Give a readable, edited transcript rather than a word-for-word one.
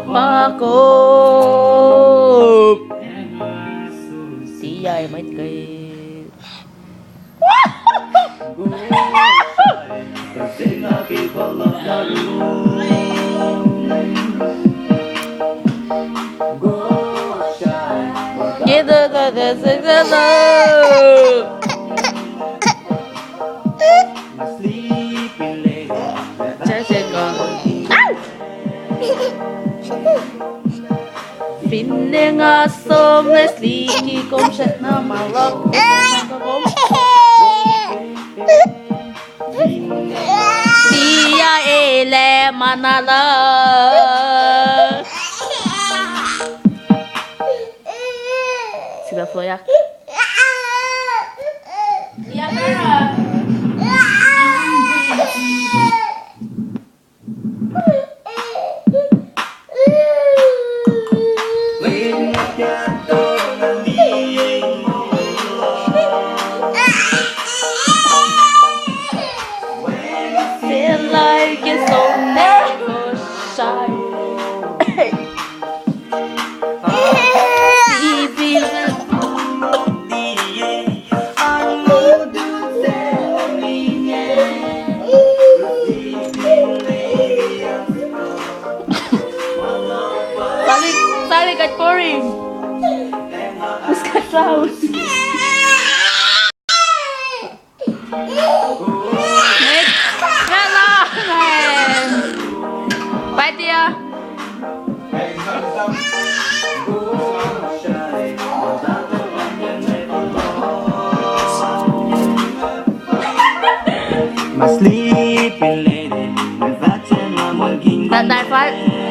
Bakop tiA mấy cây Pinning asom Leslie kung siya na marok tiA ele manala sila floyak tiA pera feel like it's so never shy. Sali kat pouring. Muskat saus. Bye, tiA. My sleeping lady, with that 10 I'm working. That 5.